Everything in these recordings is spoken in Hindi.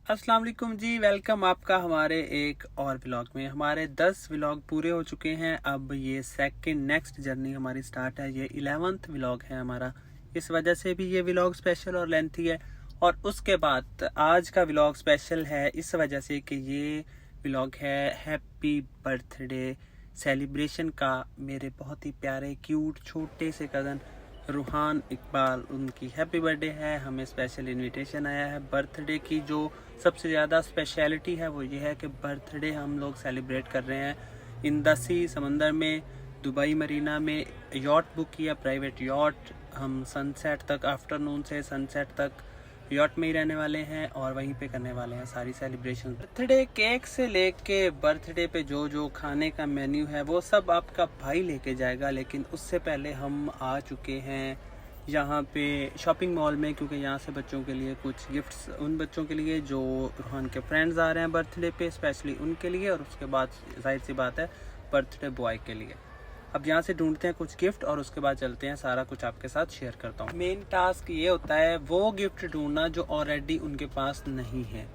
अस्सलाम वालेकुम जी, वेलकम आपका हमारे एक और व्लॉग में। हमारे 10 व्लॉग पूरे हो चुके हैं। अब ये सेकंड नेक्स्ट जर्नी हमारी स्टार्ट है। ये 11th व्लॉग है हमारा, इस वजह से भी ये व्लॉग स्पेशल और लेंथी है। और उसके बाद आज का व्लॉग स्पेशल है इस वजह से कि ये व्लॉग है हैप्पी बर्थडे सेलिब्रेशन का। मेरे बहुत ही प्यारे क्यूट छोटे से कज़न रूहान इकबाल, उनकी हैप्पी बर्थडे है। हमें स्पेशल इनविटेशन आया है। बर्थडे की जो सबसे ज़्यादा स्पेशलिटी है वो ये है कि बर्थडे हम लोग सेलिब्रेट कर रहे हैं इन द सी, समंदर में, दुबई मरीना में यॉट बुक किया, प्राइवेट यॉट। हम सनसेट तक, आफ्टरनून से सनसेट तक यॉट में ही रहने वाले हैं और वहीं पे करने वाले हैं सारी सेलिब्रेशन। बर्थडे केक से लेके बर्थडे पे जो जो खाने का मेन्यू है वो सब आपका भाई लेके जाएगा, लेकिन उससे पहले हम आ चुके हैं यहाँ पे शॉपिंग मॉल में, क्योंकि यहाँ से बच्चों के लिए कुछ गिफ्ट्स, उन बच्चों के लिए जो रूहान के फ्रेंड्स आ रहे हैं बर्थडे पे, स्पेशली उनके लिए, और उसके बाद जाहिर सी बात है बर्थडे बॉय के लिए। अब यहाँ से ढूंढते हैं कुछ गिफ्ट और उसके बाद चलते हैं, सारा कुछ आपके साथ शेयर करता हूँ। मेन टास्क ये होता है वो गिफ्ट ढूंढना जो ऑलरेडी उनके पास नहीं है।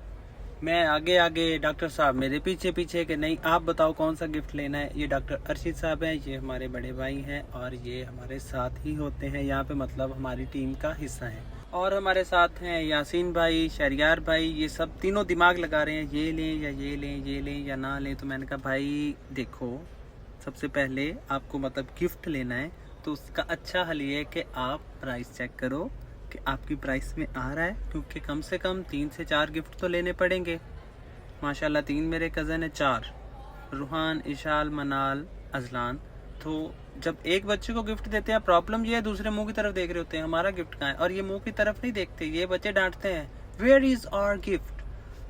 मैं आगे आगे, डॉक्टर साहब मेरे पीछे पीछे कि नहीं आप बताओ कौन सा गिफ्ट लेना है। ये डॉक्टर अरशीद साहब हैं, ये हमारे बड़े भाई हैं और ये हमारे साथ ही होते हैं यहाँ पे, मतलब हमारी टीम का हिस्सा है। और हमारे साथ हैं यासीन भाई, शहरियार भाई, ये सब तीनों दिमाग लगा रहे हैं ये लें या ये लें, ये लें या ना लें। तो मैंने कहा भाई देखो, सबसे पहले आपको मतलब गिफ्ट लेना है तो उसका अच्छा हल ये है कि आप प्राइस चेक करो कि आपकी प्राइस में आ रहा है, क्योंकि कम से कम 3 से 4 गिफ्ट तो लेने पड़ेंगे। माशाल्लाह 3 मेरे कज़न है, 4 रूहान, इशाल, मनाल, अजलान। तो जब एक बच्चे को गिफ्ट देते हैं, प्रॉब्लम ये है दूसरे मुंह की तरफ देख रहे होते हैं हमारा गिफ्ट कहाँ है, और ये मुंह की तरफ नहीं देखते, ये बच्चे डांटते हैं वेयर इज आवर गिफ्ट।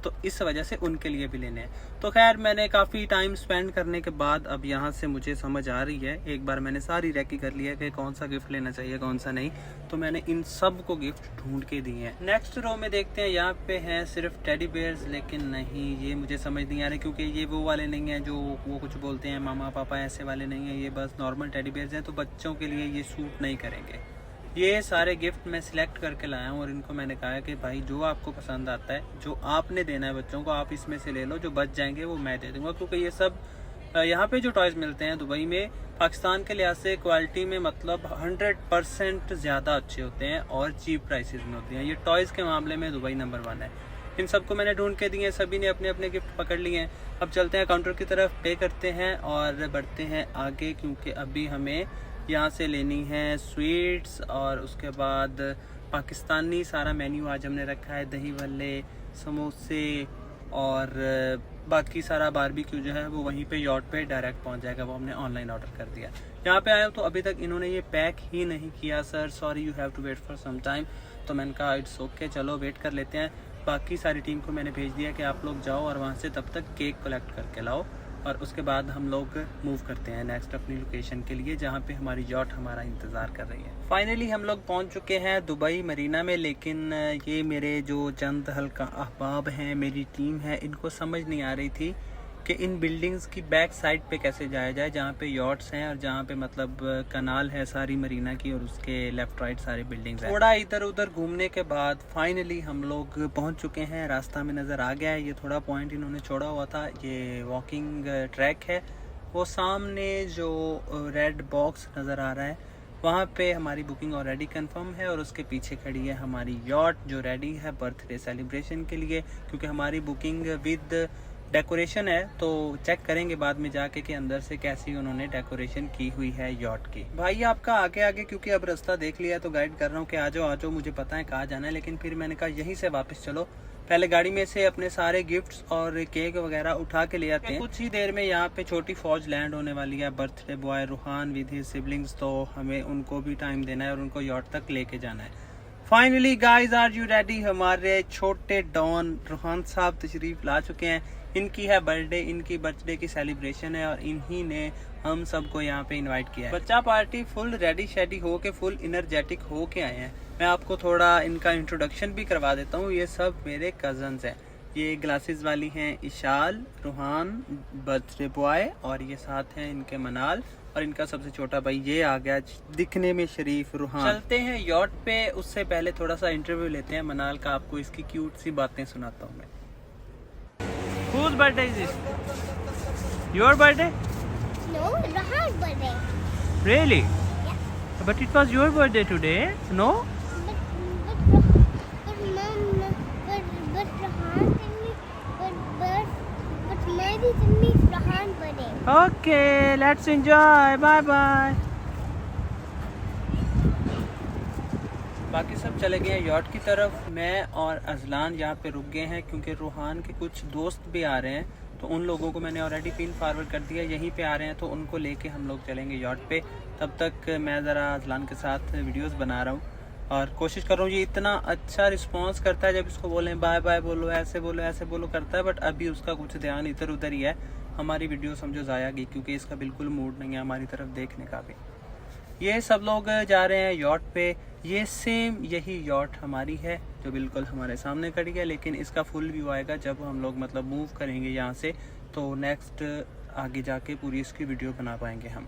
तो इस वजह से उनके लिए भी लेने हैं। तो खैर मैंने काफ़ी टाइम स्पेंड करने के बाद अब यहाँ से मुझे समझ आ रही है, एक बार मैंने सारी रेकी कर लिया कि कौन सा गिफ्ट लेना चाहिए कौन सा नहीं। तो मैंने इन सब को गिफ्ट ढूंढ के दिए हैं। नेक्स्ट रो में देखते हैं, यहाँ पे हैं सिर्फ टेडी बेयर्स, लेकिन नहीं ये मुझे समझ नहीं आ रहे, क्योंकि ये वो वाले नहीं हैं जो वो कुछ बोलते हैं मामा पापा, ऐसे वाले नहीं हैं। ये बस नॉर्मल टेडी बेयर्स हैं, तो बच्चों के लिए ये सूट नहीं करेंगे। ये सारे गिफ्ट मैं सिलेक्ट करके लाया हूँ और इनको मैंने कहा है कि भाई जो आपको पसंद आता है, जो आपने देना है बच्चों को, आप इसमें से ले लो, जो बच जाएंगे वो मैं दे दूंगा। क्योंकि ये सब यहाँ पे जो टॉयज़ मिलते हैं दुबई में, पाकिस्तान के लिहाज से क्वालिटी में मतलब 100% ज़्यादा अच्छे होते हैं और चीप प्राइसेस में होती हैं। ये टॉयज़ के मामले में दुबई नंबर 1 है। इन सबको मैंने ढूंढ के दिए, सभी ने अपने अपने गिफ्ट पकड़ लिए हैं। अब चलते हैं काउंटर की तरफ, पे करते हैं और बढ़ते हैं आगे, क्योंकि अभी हमें यहाँ से लेनी है स्वीट्स और उसके बाद पाकिस्तानी सारा मेन्यू आज हमने रखा है, दही भल्ले, समोसे और बाकी सारा बारबेक्यू जो है वो वहीं पे यॉट पे डायरेक्ट पहुँच जाएगा, वो हमने ऑनलाइन ऑर्डर कर दिया। यहाँ पे आया तो अभी तक इन्होंने ये पैक ही नहीं किया। Sir sorry, you have to wait for some time. तो मैंने कहा इट्स ओके, चलो वेट कर लेते हैं। बाकी सारी टीम को मैंने भेज दिया कि आप लोग जाओ और वहाँ से तब तक केक कलेक्ट करके लाओ, और उसके बाद हम लोग मूव करते हैं नेक्स्ट अपनी लोकेशन के लिए, जहाँ पे हमारी यॉट हमारा इंतज़ार कर रही है। फाइनली हम लोग पहुँच चुके हैं दुबई मरीना में, लेकिन ये मेरे जो चंद हल्का अहबाब हैं, मेरी टीम है, इनको समझ नहीं आ रही थी कि इन बिल्डिंग्स की बैक साइड पे कैसे जाया जाए, जहाँ पे यॉट्स हैं और जहाँ पे मतलब कनाल है सारी मरीना की, और उसके लेफ्ट राइट सारे बिल्डिंग्स हैं। थोड़ा इधर उधर घूमने के बाद फाइनली हम लोग पहुँच चुके हैं। रास्ता में नज़र आ गया है, ये थोड़ा पॉइंट इन्होंने छोड़ा हुआ था, ये वॉकिंग ट्रैक है। वो सामने जो रेड बॉक्स नज़र आ रहा है वहाँ पे हमारी बुकिंग ऑलरेडी कंफर्म है, और उसके पीछे खड़ी है हमारी यॉट जो रेडी है बर्थडे सेलिब्रेशन के लिए। क्योंकि हमारी बुकिंग विद डेकोरेशन है, तो चेक करेंगे बाद में जाके कि अंदर से कैसी उन्होंने डेकोरेशन की हुई है यॉट की। भाई आपका आगे आगे, क्योंकि अब रास्ता देख लिया तो गाइड कर रहा हूँ कि आ जाओ, मुझे पता है कहाँ जाना है, लेकिन फिर मैंने कहा यहीं से वापस चलो, पहले गाड़ी में से अपने सारे गिफ्ट्स और केक वगैरह उठा के ले आते हैं। कुछ ही देर में यहाँ पे छोटी फौज लैंड होने वाली है, birthday boy Ruhaan with his siblings, तो हमें उनको भी टाइम देना है और उनको यॉट तक लेके जाना है। Finally guys, are you ready? हमारे छोटे डॉन रूहान साहब तशरीफ ला चुके हैं। इनकी है बर्थडे, इनकी बर्थडे की सेलिब्रेशन है और इन्हीं ने हम सबको यहाँ पे इनवाइट किया है। बच्चा पार्टी फुल रेडी शेडी हो के, फुल इनर्जेटिक हो के आए हैं। मैं आपको थोड़ा इनका इंट्रोडक्शन भी करवा देता हूँ। ये सब मेरे कजन्स हैं। ये ग्लासेस वाली हैं इशाल, रूहान बर्थडे बॉय, और ये साथ हैं इनके मनाल, और इनका सबसे छोटा भाई ये आ गया दिखने में शरीफ रूहान। चलते हैं यॉट पे, उससे पहले थोड़ा सा इंटरव्यू लेते हैं मनाल का, आपको इसकी क्यूट सी बातें सुनाता हूँ मैं। Whose birthday is this? Your birthday? No, Rahan's birthday. Really? Yeah. But it was your birthday today, no? But Mom, but Rahan tell me, but Mary tell me it's Rahan's birthday. Okay, let's enjoy. Bye bye. बाकी सब चले गए हैं यॉट की तरफ। मैं और अजलान यहाँ पे रुक गए हैं क्योंकि रूहान के कुछ दोस्त भी आ रहे हैं, तो उन लोगों को मैंने ऑलरेडी पिन फॉरवर्ड कर दिया, यहीं पे आ रहे हैं, तो उनको लेके हम लोग चलेंगे यॉट पे। तब तक मैं ज़रा अजलान के साथ वीडियोस बना रहा हूँ और कोशिश कर रहा हूँ। ये इतना अच्छा रिस्पांस करता है, जब इसको बोलें बाय बाय बोलो, ऐसे बोलो करता है, बट अभी उसका कुछ ध्यान इधर उधर ही है। हमारी वीडियो समझो ज़ाया गई क्योंकि इसका बिल्कुल मूड नहीं है हमारी तरफ देखने का भी। ये सब लोग जा रहे हैं यॉट पे। ये सेम यही यॉट हमारी है जो बिल्कुल हमारे सामने खड़ी है, लेकिन इसका फुल व्यू आएगा जब हम लोग मतलब मूव करेंगे यहाँ से, तो नेक्स्ट आगे जाके पूरी इसकी वीडियो बना पाएंगे हम।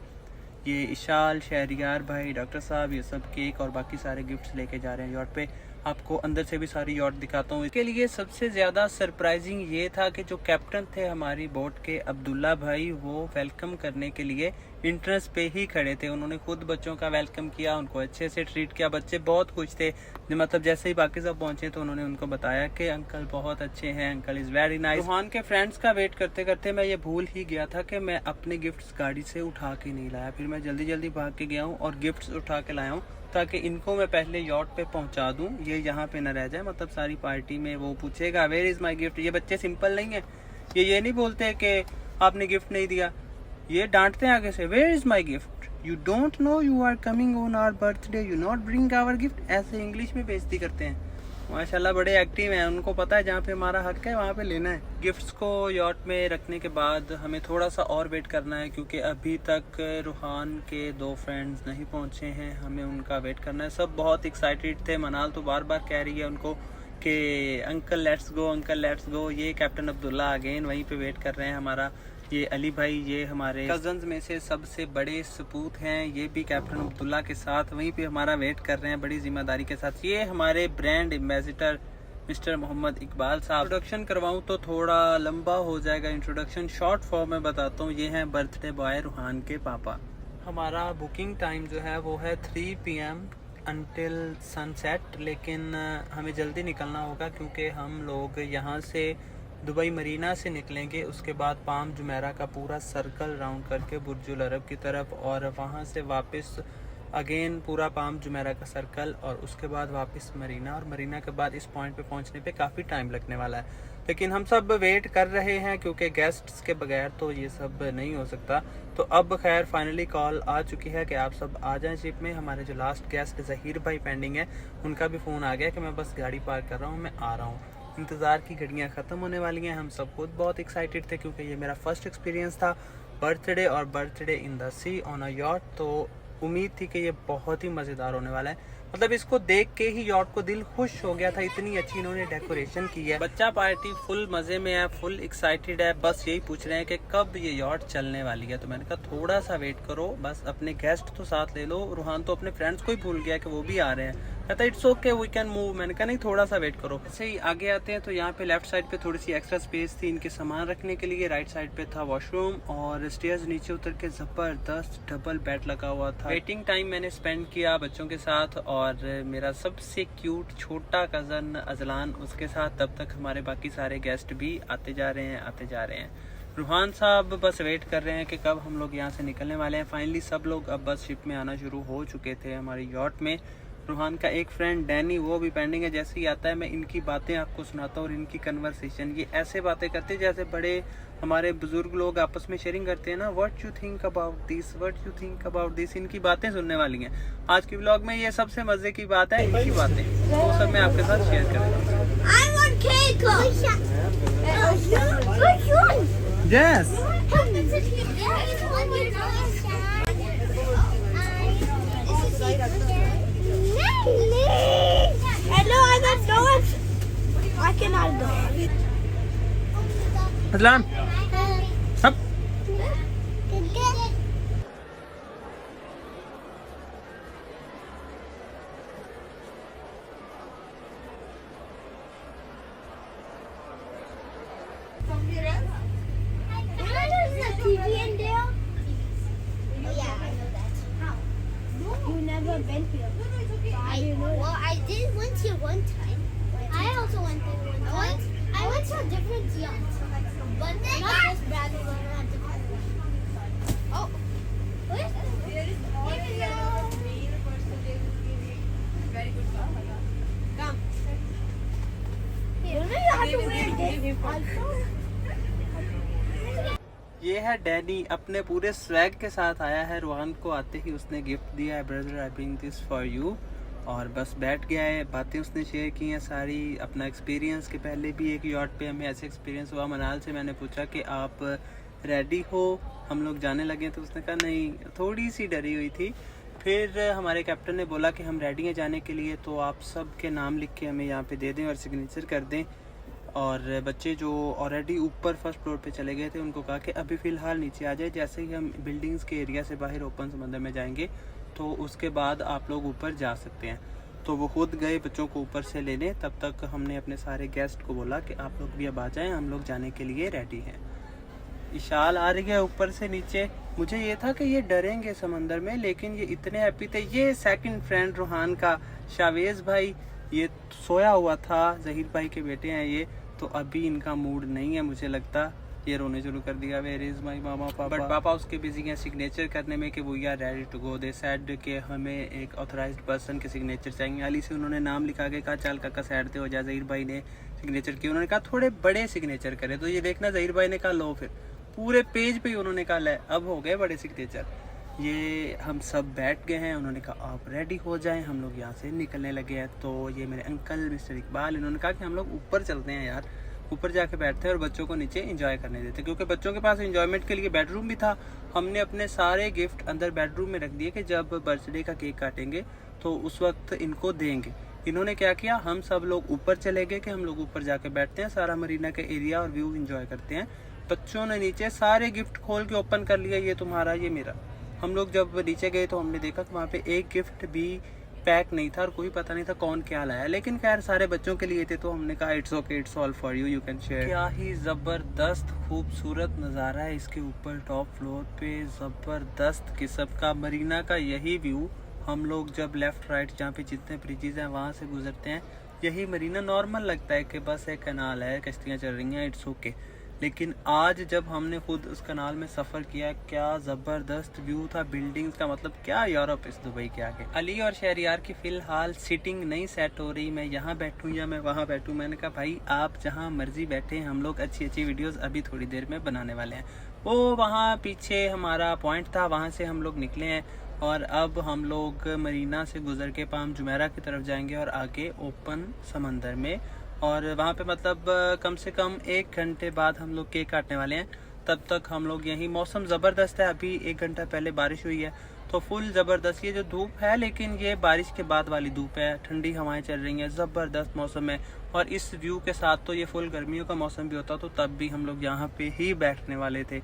ये इशाल, शहरियार भाई, डॉक्टर साहब, ये सब केक और बाकी सारे गिफ्ट्स लेके जा रहे हैं यॉट पे। आपको अंदर से भी सारी यॉट दिखाता हूँ। इसके लिए सबसे ज़्यादा सरप्राइजिंग ये था कि जो कैप्टन थे हमारी बोट के, अब्दुल्ला भाई, वो वेलकम करने के लिए एंट्रेंस पे ही खड़े थे। उन्होंने खुद बच्चों का वेलकम किया, उनको अच्छे से ट्रीट किया। बच्चे बहुत खुश थे। मतलब जैसे ही बाकी सब पहुंचे तो उन्होंने उनको बताया कि अंकल बहुत अच्छे हैं, uncle is very nice. Ruhaan के फ्रेंड्स का वेट करते करते मैं ये भूल ही गया था कि मैं अपने गिफ्ट्स गाड़ी से उठा के नहीं लाया। फिर मैं जल्दी जल्दी भाग के गया हूँ और गिफ्ट्स उठा के लाया हूँ ताकि इनको मैं पहले यॉट पे पहुंचा दूं, ये यहाँ पे न रह जाए। मतलब सारी पार्टी में वो पूछेगा वेयर इज़ माय गिफ्ट। ये बच्चे सिंपल नहीं है, ये नहीं बोलते कि आपने गिफ्ट नहीं दिया, ये डांटते हैं आगे से where is my gift, you don't know you are coming on our birthday, you not bring our gift. ऐसे इंग्लिश में बेइज्जती करते हैं। माशाल्लाह बड़े एक्टिव हैं, उनको पता है जहाँ पे हमारा हक है वहाँ पे लेना है। गिफ्ट्स को यॉट में रखने के बाद हमें थोड़ा सा और वेट करना है क्योंकि अभी तक रूहान के 2 फ्रेंड्स नहीं पहुँचे हैं, हमें उनका वेट करना है। सब बहुत एक्साइटेड थे। मनाल तो बार बार कह रही है उनको कि uncle let's go, uncle let's go. ये कैप्टन अब्दुल्ला अगेन वहीं पे वेट कर रहे हैं। हमारा ये अली भाई, ये हमारे कजन्स में से सबसे बड़े सपूत हैं, ये भी कैप्टन अब्दुल्ला के साथ वहीं पे हमारा वेट कर रहे हैं बड़ी जिम्मेदारी के साथ। ये हमारे brand ambassador mister Mohammad Iqbal साहब। इंट्रोडक्शन करवाऊं तो थोड़ा लंबा हो जाएगा इंट्रोडक्शन, शॉर्ट फॉर्म में बताता हूँ। ये हैं बर्थडे बॉय रूहान के पापा। हमारा बुकिंग टाइम जो है वो है 3 PM अनटिल सनसेट, लेकिन हमें जल्दी निकलना होगा क्योंकि हम लोग यहाँ से दुबई मरीना से निकलेंगे, उसके बाद पाम जुमेरा का पूरा सर्कल राउंड करके बुर्जुल अरब की तरफ, और वहाँ से वापस अगेन पूरा पाम जुमेरा का सर्कल, और उसके बाद वापस मरीना, और मरीना के बाद इस पॉइंट पे पहुँचने पे काफ़ी टाइम लगने वाला है। लेकिन हम सब वेट कर रहे हैं क्योंकि गेस्ट्स के बगैर तो ये सब नहीं हो सकता। तो अब खैर फाइनली कॉल आ चुकी है कि आप सब आ जाएं शिप में। हमारे जो लास्ट गेस्ट ज़हीर भाई पेंडिंग है, उनका भी फ़ोन आ गया कि मैं बस गाड़ी पार्क कर रहा हूँ, मैं आ रहा हूँ। इंतज़ार की घड़ियाँ ख़त्म होने वाली हैं। हम सब खुद बहुत एक्साइटेड थे क्योंकि ये मेरा फर्स्ट एक्सपीरियंस था बर्थडे, और birthday in the sea on a yacht. तो उम्मीद थी कि ये बहुत ही मज़ेदार होने वाला है। मतलब इसको देख के ही यॉट को दिल खुश हो गया था, इतनी अच्छी इन्होंने डेकोरेशन की है। बच्चा पार्टी फुल मज़े में है, फुल एक्साइटेड है। बस यही पूछ रहे हैं कि कब ये यॉट चलने वाली है। तो मैंने कहा थोड़ा सा वेट करो, बस अपने गेस्ट तो साथ ले लो। रूहान तो अपने फ्रेंड्स को ही भूल गया कि वो भी आ रहे हैं। कहता it's okay we can move. मैंने कहा नहीं थोड़ा सा वेट करो। ऐसे ही आगे आते हैं तो यहाँ पे लेफ्ट साइड पे थोड़ी सी एक्स्ट्रा स्पेस थी इनके सामान रखने के लिए। राइट साइड पे था वॉशरूम, और स्टेयर्स नीचे उतर के जबरदस्त डबल बेड लगा हुआ था। वेटिंग टाइम मैंने स्पेंड किया बच्चों के साथ, और मेरा सबसे क्यूट छोटा कज़न अजलान उसके साथ। तब तक हमारे बाकी सारे गेस्ट भी आते जा रहे हैं। रूहान साहब बस वेट कर रहे हैं कि कब हम लोग यहाँ से निकलने वाले हैं। फाइनली सब लोग अब बस शिप में आना शुरू हो चुके थे हमारी यॉट में। रूहान का एक फ्रेंड डैनी वो भी पेंडिंग है। जैसे ही आता है मैं इनकी बातें आपको सुनाता हूँ और इनकी कन्वर्सेशन। ये ऐसे बातें करते हैं जैसे बड़े हमारे बुजुर्ग लोग आपस में शेयरिंग करते हैं ना, what you think about this, what you think about this. इनकी बातें सुनने वाली हैं आज की व्लॉग में। ये सबसे मजे की बात है, इनकी बातें, वो सब मैं आपके साथ शेयर करूँगा। Yes. Hello, I don't know it. I cannot go. Aslan, up. difference, yeah. But not just Bradley, but not the Oh. There is very good Come. You know you have to wear this also. ये है डैनी, अपने पूरे स्वैग के साथ आया है। रोहान को आते ही उसने गिफ्ट दिया है, brother I bring this for you. और बस बैठ गया है, बातें उसने शेयर की हैं सारी, अपना एक्सपीरियंस के पहले भी एक यॉट पे हमें ऐसे एक्सपीरियंस हुआ। मनाल से मैंने पूछा कि आप रेडी हो, हम लोग जाने लगे, तो उसने कहा नहीं, थोड़ी सी डरी हुई थी। फिर हमारे कैप्टन ने बोला कि हम रेडी हैं जाने के लिए, तो आप सब के नाम लिख के हमें यहाँ पे दे दें और सिग्नेचर कर दें। और बच्चे जो ऑलरेडी ऊपर फर्स्ट फ्लोर पे चले गए थे उनको कहा कि अभी फ़िलहाल नीचे आ जाए, जैसे ही हम बिल्डिंग्स के एरिया से बाहर ओपन समंदर में जाएंगे तो उसके बाद आप लोग ऊपर जा सकते हैं। तो वो खुद गए बच्चों को ऊपर से लेने। तब तक हमने अपने सारे गेस्ट को बोला कि आप लोग भी अब आ जाएं, हम लोग जाने के लिए रेडी हैं। इशाल आ रही है ऊपर से नीचे। मुझे ये था कि ये डरेंगे समंदर में, लेकिन ये इतने हैप्पी थे। ये सेकंड फ्रेंड रूहान का शावेज़ भाई, ये सोया हुआ था, जहीर भाई के बेटे हैं ये, तो अभी इनका मूड नहीं है मुझे लगता। ये रोने शुरू कर दिया, वेयर इज माय मामा पापा। बट पापा उसके बिजी हैं सिग्नेचर करने में कि we are ready to go. They said कि हमें एक ऑथराइज्ड पर्सन के सिग्नेचर चाहिए। अली से उन्होंने नाम लिखा के कहा चल काका साइड पे हो जा। जहीर भाई ने सिग्नेचर किए, उन्होंने कहा थोड़े बड़े सिग्नेचर करे, तो ये देखना जहीर भाई ने कहा लो, फिर पूरे पेज पे ही उन्होंने कहा ले, अब हो गए बड़े सिग्नेचर। ये हम सब बैठ गए हैं, उन्होंने कहा आप रेडी हो जाएं, हम लोग यहाँ से निकलने लगे हैं। तो ये मेरे अंकल मिस्टर इकबाल, इन्होंने कहा कि हम लोग ऊपर चलते हैं यार, ऊपर जाके बैठते हैं और बच्चों को नीचे एंजॉय करने देते, क्योंकि बच्चों के पास एंजॉयमेंट के लिए बेडरूम भी था। हमने अपने सारे गिफ्ट अंदर बेडरूम में रख दिए कि जब बर्थडे का केक काटेंगे तो उस वक्त इनको देंगे। इन्होंने क्या किया, हम सब लोग ऊपर चले गए कि हम लोग ऊपर जाके बैठते हैं, सारा मरीना का एरिया और व्यू एंजॉय करते हैं। बच्चों ने नीचे सारे गिफ्ट खोल के ओपन कर लिया, ये तुम्हारा ये मेरा। हम लोग जब नीचे गए तो हमने देखा कि वहाँ पे एक गिफ्ट भी पैक नहीं था और कोई पता नहीं था कौन क्या लाया, लेकिन खैर सारे बच्चों के लिए थे, तो हमने कहा it's okay, it's all for you, you can share. क्या ही ज़बरदस्त खूबसूरत नज़ारा है इसके ऊपर टॉप फ्लोर पे, ज़बरदस्त किस्म का मरीना का यही व्यू। हम लोग जब लेफ़्ट राइट जहाँ पे जितने ब्रिजेज़ हैं वहाँ से गुजरते हैं, यही मरीना नॉर्मल लगता है कि बस एक कनाल है, कश्तियाँ चल रही हैं, इट्स ओके। लेकिन आज जब हमने खुद उस कनाल में सफ़र किया, क्या ज़बरदस्त व्यू था बिल्डिंग्स का, मतलब क्या यूरोप इस दुबई के आगे। अली और शहरियार की फ़िलहाल सिटिंग नहीं सेट हो रही, मैं यहाँ बैठूँ या मैं वहाँ बैठूँ। मैंने कहा भाई आप जहाँ मर्जी बैठे, हम लोग अच्छी अच्छी वीडियोज़ अभी थोड़ी देर में बनाने वाले हैं। वो वहाँ पीछे हमारा पॉइंट था, वहाँ से हम लोग निकले हैं और अब हम लोग मरीना से गुजर के पाम जुमेरा की तरफ जाएंगे और आगे ओपन समंदर में, और वहाँ पे मतलब कम से कम 1 घंटे बाद हम लोग केक काटने वाले हैं। तब तक हम लोग यहीं, मौसम ज़बरदस्त है, अभी 1 घंटा पहले बारिश हुई है तो फुल ज़बरदस्त। ये जो धूप है, लेकिन ये बारिश के बाद वाली धूप है, ठंडी हवाएं चल रही हैं, ज़बरदस्त मौसम है। और इस व्यू के साथ तो ये फुल गर्मियों का मौसम भी होता तो तब भी हम लोग यहाँ पे ही बैठने वाले थे,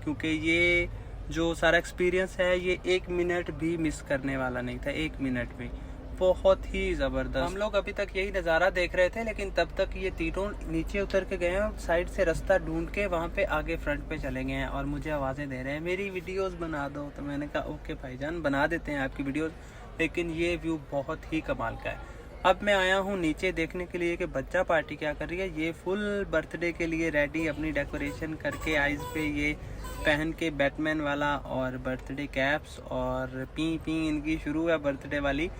क्योंकि ये जो सारा एक्सपीरियंस है ये 1 मिनट भी मिस करने वाला नहीं था, 1 मिनट भी। बहुत ही ज़बरदस्त। हम लोग अभी तक यही नज़ारा देख रहे थे, लेकिन तब तक ये तीनों नीचे उतर के गए हैं और साइड से रास्ता ढूंढ के वहाँ पे आगे फ्रंट पे चले गए हैं और मुझे आवाज़ें दे रहे हैं मेरी वीडियोस बना दो। तो मैंने कहा ओके भाईजान, बना देते हैं आपकी वीडियोस, लेकिन ये व्यू बहुत ही कमाल का है। अब मैं आया हूँ नीचे देखने के लिए कि बच्चा पार्टी क्या कर रही है। ये फुल बर्थडे के लिए रेडी, अपनी डेकोरेशन करके, आइज़ पे ये पहन के बैटमैन वाला और बर्थडे कैप्स, और पी पी इनकी शुरू है बर्थडे वाली।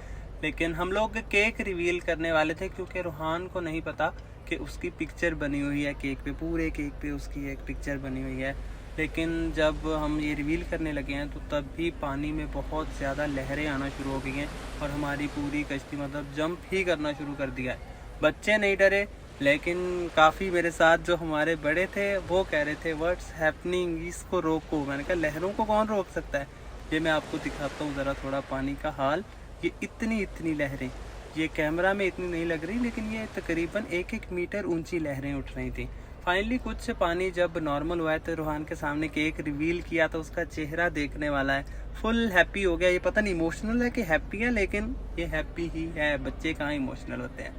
लेकिन हम लोग केक रिवील करने वाले थे, क्योंकि रूहान को नहीं पता कि उसकी पिक्चर बनी हुई है केक पे, पूरे केक पे उसकी एक पिक्चर बनी हुई है। लेकिन जब हम ये रिवील करने लगे हैं तो तब भी पानी में बहुत ज़्यादा लहरें आना शुरू हो गई हैं और हमारी पूरी कश्ती मतलब जंप ही करना शुरू कर दिया है। बच्चे नहीं डरे, लेकिन काफ़ी मेरे साथ जो हमारे बड़े थे वो कह रहे थे व्हाट्स हैपनिंग, इसको रोको। मैंने कहा लहरों को कौन रोक सकता है। ये मैं आपको दिखाता हूँ ज़रा थोड़ा पानी का हाल। ये इतनी लहरें, ये कैमरा में इतनी नहीं लग रही, लेकिन ये तकरीबन 1-1 मीटर ऊंची लहरें उठ रही थी। फाइनली कुछ पानी जब नॉर्मल हुआ है तो रूहान के सामने केक रिवील किया तो उसका चेहरा देखने वाला है, फुल हैप्पी हो गया। ये पता नहीं इमोशनल है कि हैप्पी है, लेकिन ये हैप्पी ही है, बच्चे कहाँ इमोशनल होते हैं।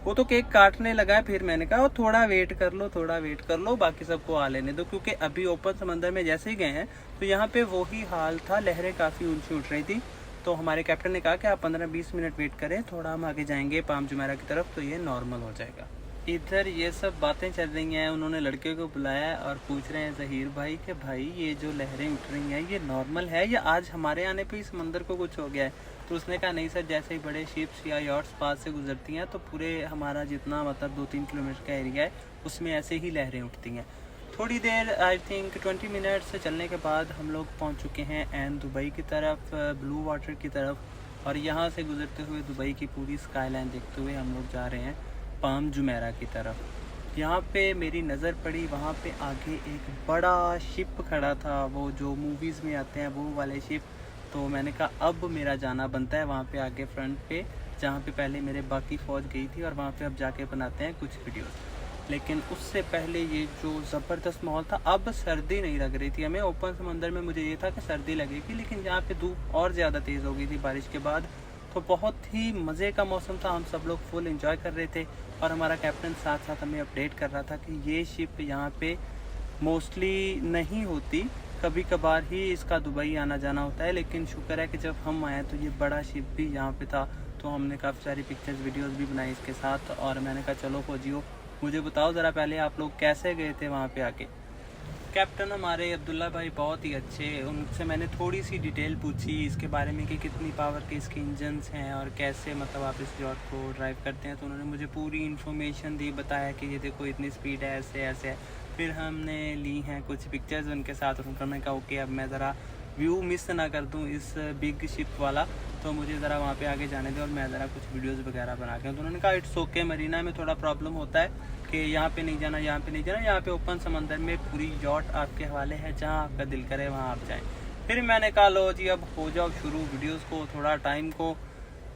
वो तो केक काटने लगा है, फिर मैंने कहा थोड़ा वेट कर लो, बाकी सबको आ लेने दो, क्योंकि अभी ओपन समंदर में जैसे ही गए हैं तो यहाँ पे वही हाल था, लहरें काफ़ी ऊंची उठ रही थी। तो हमारे कैप्टन ने कहा कि आप 15-20 मिनट वेट करें, थोड़ा हम आगे जाएंगे पाम जुमेरा की तरफ तो ये नॉर्मल हो जाएगा। इधर ये सब बातें चल रही हैं। उन्होंने लड़के को बुलाया है और पूछ रहे हैं ज़हीर भाई कि भाई ये जो लहरें उठ रही हैं ये नॉर्मल है या आज हमारे आने पे ही समंदर को कुछ हो गया है। तो उसने कहा नहीं सर, जैसे ही बड़े शिप्स या यॉट्स पास से गुजरती हैं तो पूरे हमारा जितना मतलब 2-3 किलोमीटर का एरिया है उसमें ऐसे ही लहरें उठती हैं। थोड़ी देर आई थिंक 20 मिनट से चलने के बाद हम लोग पहुँच चुके हैं एन दुबई की तरफ, ब्लू वाटर की तरफ। और यहाँ से गुजरते हुए दुबई की पूरी स्काई लाइन देखते हुए हम लोग जा रहे हैं पाम जुमेरा की तरफ। यहाँ पे मेरी नज़र पड़ी, वहाँ पे आगे एक बड़ा शिप खड़ा था, वो जो मूवीज़ में आते हैं वो वाले शिप। तो मैंने कहा अब मेरा जाना बनता है वहाँ पे आगे फ्रंट पे, जहाँ पे पहले मेरे बाकी फ़ौज गई थी, और वहाँ पे अब जाके बनाते हैं कुछ वीडियोस। लेकिन उससे पहले ये जो ज़बरदस्त माहौल था, अब सर्दी नहीं लग रही थी हमें। ओपन समंदर में मुझे ये था कि सर्दी लगेगी, लेकिन यहाँ पे धूप और ज़्यादा तेज़ हो गई थी बारिश के बाद। तो बहुत ही मज़े का मौसम था, हम सब लोग फुल एंजॉय कर रहे थे। और हमारा कैप्टन साथ साथ हमें अपडेट कर रहा था कि ये शिप यहाँ पे मोस्टली नहीं होती, कभी कभार ही इसका दुबई आना जाना होता है। लेकिन शुक्र है कि जब हम आए तो ये बड़ा शिप भी यहाँ पे था। तो हमने काफ़ी सारी पिक्चर्स वीडियोस भी बनाई इसके साथ। और मैंने कहा चलो फौजियो, मुझे बताओ ज़रा पहले आप लोग कैसे गए थे वहाँ पे आके। कैप्टन हमारे अब्दुल्ला भाई बहुत ही अच्छे, उनसे मैंने थोड़ी सी डिटेल पूछी इसके बारे में कि कितनी पावर के इसके इंजन्स हैं और कैसे मतलब आप इस जॉट को ड्राइव करते हैं। तो उन्होंने मुझे पूरी इन्फॉर्मेशन दी, बताया कि ये देखो इतनी स्पीड है, ऐसे ऐसे है। फिर हमने ली हैं कुछ पिक्चर्स उनके साथ, और उन्होंने कहा ओके अब मैं ज़रा व्यू मिस ना कर दूँ इस बिग शिप वाला, तो मुझे ज़रा वहाँ पे आगे जाने दें और मैं ज़रा कुछ वीडियोस वगैरह बना के। तो उन्होंने कहा इट्स ओके, मरीना में थोड़ा प्रॉब्लम होता है कि यहाँ पे नहीं जाना, यहाँ पे नहीं जाना, यहाँ पे ओपन समंदर में पूरी यॉट आपके हवाले है, जहाँ आपका दिल करे वहाँ आप जाएँ। फिर मैंने कहा लो जी अब हो जाओ शुरू, वीडियोज़ को थोड़ा टाइम को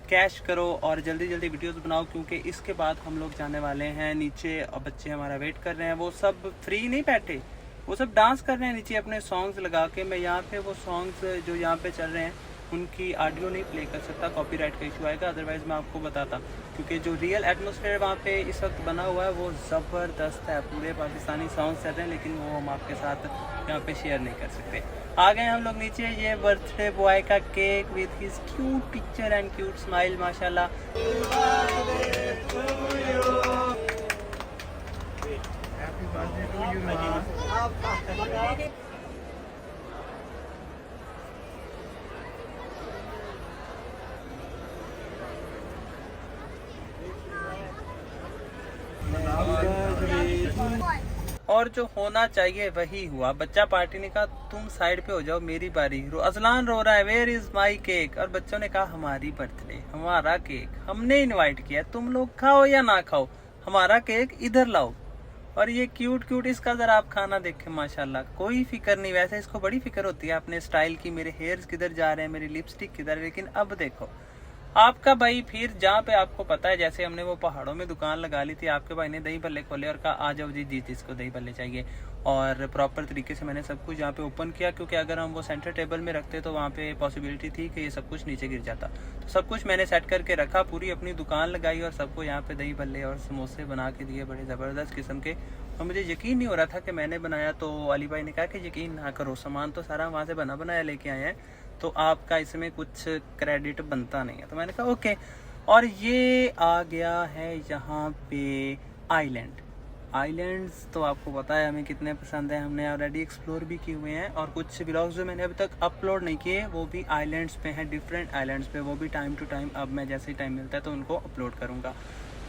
कैश करो और जल्दी जल्दी वीडियोस बनाओ, क्योंकि इसके बाद हम लोग जाने वाले हैं नीचे और बच्चे हमारा वेट कर रहे हैं। वो सब फ्री नहीं बैठे, वो सब डांस कर रहे हैं नीचे अपने सॉन्ग्स लगा के। मैं यहाँ पे वो सॉन्ग्स जो यहाँ पे चल रहे हैं उनकी ऑडियो नहीं प्ले कर सकता, कॉपीराइट का इशू आएगा, अदरवाइज़ मैं आपको बताता, क्योंकि जो रियल एटमॉस्फेयर वहाँ पे इस वक्त बना हुआ है वो ज़बरदस्त है। पूरे पाकिस्तानी सॉन्ग्स चल रहे हैं, लेकिन वो हम आपके साथ यहाँ पे शेयर नहीं कर सकते। आ गए हम लोग नीचे, ये बर्थडे बॉय का cake with his cute picture and cute smile, माशाल्लाह। और जो होना चाहिए वही हुआ। बच्चा पार्टी ने कहा तुम साइड पे हो जाओ, मेरी बारी। अजलान रो रहा है वेयर इज माई केक, और बच्चों ने कहा हमारी बर्थडे, हमारा केक, हमने इनवाइट किया, तुम लोग खाओ या ना खाओ, हमारा केक इधर लाओ। और ये क्यूट क्यूट इसका जरा आप खाना देखें, माशाल्लाह कोई फिक्र नहीं। वैसे इसको बड़ी फिक्र होती है अपने स्टाइल की, मेरे हेयर्स किधर जा रहे हैं, मेरी लिपस्टिक किधर, लेकिन अब देखो आपका भाई फिर जहाँ पे आपको पता है, जैसे हमने वो पहाड़ों में दुकान लगा ली थी, आपके भाई ने दही भल्ले खोले और कहा आ जाओ जी जी जिसको दही भल्ले चाहिए। और प्रॉपर तरीके से मैंने सब कुछ यहाँ पे ओपन किया, क्योंकि अगर हम वो सेंटर टेबल में रखते तो वहाँ पे पॉसिबिलिटी थी कि ये सब कुछ नीचे गिर जाता। तो सब कुछ मैंने सेट करके रखा, पूरी अपनी दुकान लगाई और सबको यहाँ पे दही भल्ले और समोसे बना के दिए बड़े ज़बरदस्त किस्म के। और मुझे यकीन नहीं हो रहा था कि मैंने बनाया। तो अली भाई ने कहा कि यकीन ना करो, सामान तो सारा वहाँ से बना बनाया लेके आए हैं, तो आपका इसमें कुछ क्रेडिट बनता नहीं है। तो मैंने कहा ओके। और ये आ गया है यहाँ पे आइलैंड्स, तो आपको पता है हमें कितने पसंद है, हमने ऑलरेडी एक्सप्लोर भी किए हुए हैं। और कुछ व्लॉग्स जो मैंने अभी तक अपलोड नहीं किए वो भी आइलैंड्स पे हैं, डिफरेंट आइलैंड्स पे, वो भी टाइम टू टाइम अब मैं जैसे ही टाइम मिलता है तो उनको अपलोड करूँगा।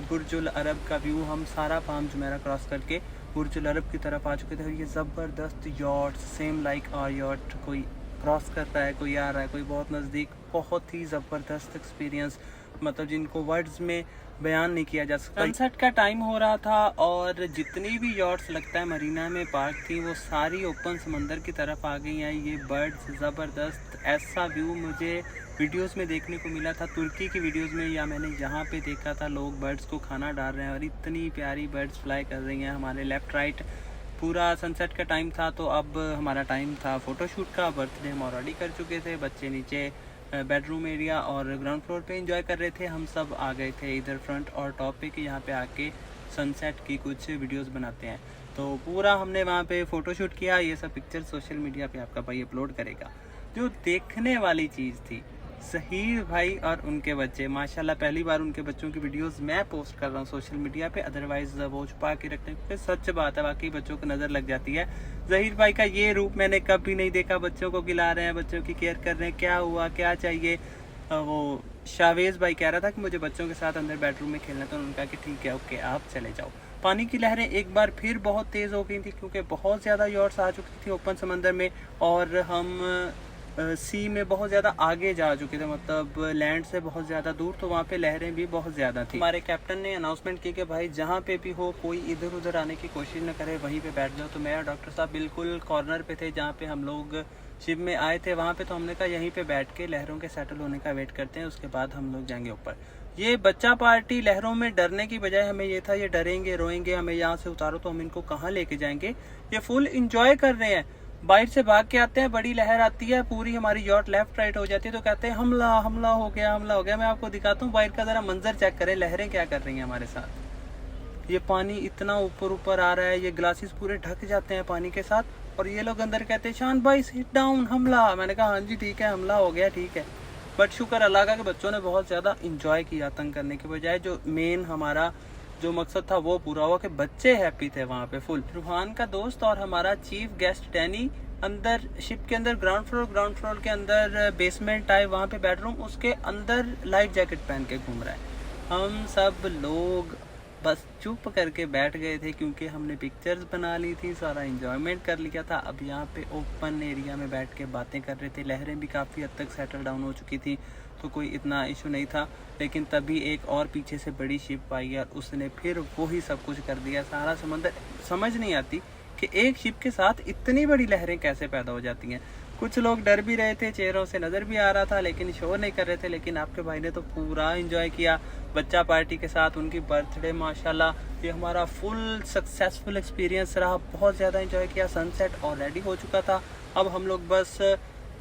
बुर्जुल अरब का व्यू, हम सारा पाम जुमेरा क्रॉस करके बुर्जुल अरब की तरफ आ चुके थे। ये ज़बरदस्त yacht, same like our yacht, कोई क्रॉस कर रहा है, कोई आ रहा है, कोई बहुत नज़दीक। बहुत ही ज़बरदस्त एक्सपीरियंस, मतलब जिनको वर्ड्स में बयान नहीं किया जा सकता। सनसेट का टाइम हो रहा था और जितनी भी यॉट्स लगता है मरीना में पार्क थी वो सारी ओपन समंदर की तरफ आ गई हैं। ये बर्ड्स ज़बरदस्त, ऐसा व्यू मुझे वीडियोस में देखने को मिला था तुर्की की वीडियोस में, या मैंने यहाँ पे देखा था लोग बर्ड्स को खाना डाल रहे हैं और इतनी प्यारी बर्ड्स फ्लाई कर रही हैं हमारे लेफ़्ट राइट। पूरा सनसेट का टाइम था, तो अब हमारा टाइम था फ़ोटोशूट का। बर्थडे हम ऑलरेडी कर चुके थे, बच्चे नीचे बेडरूम एरिया और ग्राउंड फ्लोर पे एंजॉय कर रहे थे। हम सब आ गए थे इधर फ्रंट और टॉप पे कि यहाँ पे आके सनसेट की कुछ वीडियोस बनाते हैं। तो पूरा हमने वहाँ पे फ़ोटोशूट किया। ये सब पिक्चर सोशल मीडिया पे आपका भाई अपलोड करेगा। जो देखने वाली चीज़ थी ज़हीर भाई और उनके बच्चे, माशाल्लाह पहली बार उनके बच्चों की वीडियोस मैं पोस्ट कर रहा हूँ सोशल मीडिया पे, अदरवाइज वो छुपा के रखते हैं क्योंकि सच बात है, वाकई बच्चों को नज़र लग जाती है। ज़हीर भाई का ये रूप मैंने कभी नहीं देखा, बच्चों को खिला रहे हैं, बच्चों की केयर कर रहे हैं, क्या हुआ क्या चाहिए। वो शावेज भाई कह रहा था कि मुझे बच्चों के साथ अंदर बेडरूम में खेलना, तो उन्होंने कहा कि ठीक है ओके आप चले जाओ। पानी की लहरें एक बार फिर बहुत तेज़ हो गई थी क्योंकि बहुत ज़्यादा यॉट्स आ चुकी थी ओपन समंदर में, और हम सी में बहुत ज़्यादा आगे जा चुके थे, मतलब लैंड से बहुत ज़्यादा दूर, तो वहाँ पे लहरें भी बहुत ज़्यादा थी। हमारे कैप्टन ने अनाउंसमेंट की कि भाई जहाँ पे भी हो कोई इधर उधर आने की कोशिश न करे, वहीं पे बैठ जाओ। तो मैं और डॉक्टर साहब बिल्कुल कॉर्नर पे थे जहाँ पे हम लोग शिप में आए थे वहाँ पे, तो हमने कहा यहीं पे बैठ के लहरों के सेटल होने का वेट करते हैं, उसके बाद हम लोग जाएंगे ऊपर। ये बच्चा पार्टी लहरों में डरने की बजाय हमें ये था ये डरेंगे रोएंगे, हमें यहाँ से उतारो तो हम इनको कहाँ लेके जाएंगे। ये फुल इंजॉय कर रहे हैं, बाइट से भाग के आते हैं, बड़ी लहर आती है, पूरी हमारी यॉट लेफ्ट राइट हो जाती है, तो कहते हैं हमला हमला हो गया हमला हो गया। मैं आपको दिखाता हूँ बाइट का जरा मंजर चेक करें, लहरें क्या कर रही हैं हमारे साथ। ये पानी इतना ऊपर ऊपर आ रहा है, ये ग्लासेस पूरे ढक जाते हैं पानी के साथ, और ये लोग अंदर कहते हैं शान भाई सिट डाउन हमला। मैंने कहा हाँ जी ठीक है हमला हो गया ठीक है। बट शुक्र अल्लाह का कि बच्चों ने बहुत ज़्यादा इंजॉय किया, तंग करने के बजाय जो मेन हमारा जो मकसद था वो पूरा हुआ कि बच्चे हैप्पी थे वहाँ पे फुल। रूहान का दोस्त और हमारा चीफ गेस्ट डैनी अंदर शिप के अंदर ग्राउंड फ्लोर के अंदर बेसमेंट टाइप वहाँ पे बेडरूम, उसके अंदर लाइफ जैकेट पहन के घूम रहा है। हम सब लोग बस चुप करके बैठ गए थे क्योंकि हमने पिक्चर्स बना ली थी, सारा एंजॉयमेंट कर लिया था। अब यहाँ पे ओपन एरिया में बैठ के बातें कर रहे थे, लहरें भी काफ़ी हद तक सेटल डाउन हो चुकी थी, तो कोई इतना इशू नहीं था। लेकिन तभी एक और पीछे से बड़ी शिप आई और उसने फिर वही सब कुछ कर दिया, सारा समंदर। समझ नहीं आती कि एक शिप के साथ इतनी बड़ी लहरें कैसे पैदा हो जाती हैं। कुछ लोग डर भी रहे थे, चेहरों से नज़र भी आ रहा था, लेकिन शो नहीं कर रहे थे। लेकिन आपके भाई ने तो पूरा एंजॉय किया बच्चा पार्टी के साथ, उनकी बर्थडे माशाल्लाह ये हमारा फुल सक्सेसफुल एक्सपीरियंस रहा, बहुत ज़्यादा एंजॉय किया। सनसेट ऑलरेडी हो चुका था, अब हम लोग बस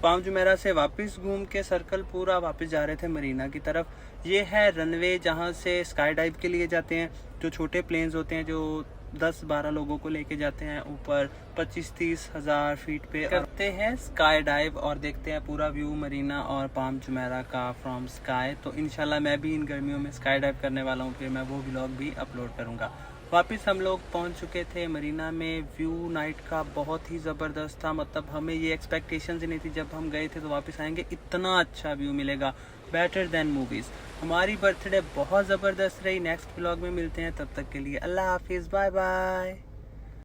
पाम जुमेरा से वापस घूम के सर्कल पूरा वापस जा रहे थे मरीना की तरफ। ये है रनवे जहाँ से स्काई डाइव के लिए जाते हैं, जो छोटे प्लेन्स होते हैं जो 10-12 लोगों को लेके जाते हैं ऊपर 25-30 हज़ार फीट पे, करते हैं स्काई डाइव और देखते हैं पूरा व्यू मरीना और पाम जुमेरा का फ्रॉम स्काई। तो इंशाल्लाह मैं भी इन गर्मियों में स्काई डाइव करने वाला हूँ, फिर मैं वो व्लॉग भी अपलोड करूँगा। वापस हम लोग पहुँच चुके थे मरीना में। व्यू नाइट का बहुत ही ज़बरदस्त था, मतलब हमें ये एक्सपेक्टेशन ही नहीं थी जब हम गए थे तो वापस आएंगे इतना अच्छा व्यू मिलेगा, बेटर देन मूवीज़। हमारी बर्थडे बहुत ज़बरदस्त रही। नेक्स्ट व्लॉग में मिलते हैं, तब तक के लिए अल्लाह हाफिज़, बाय बाय।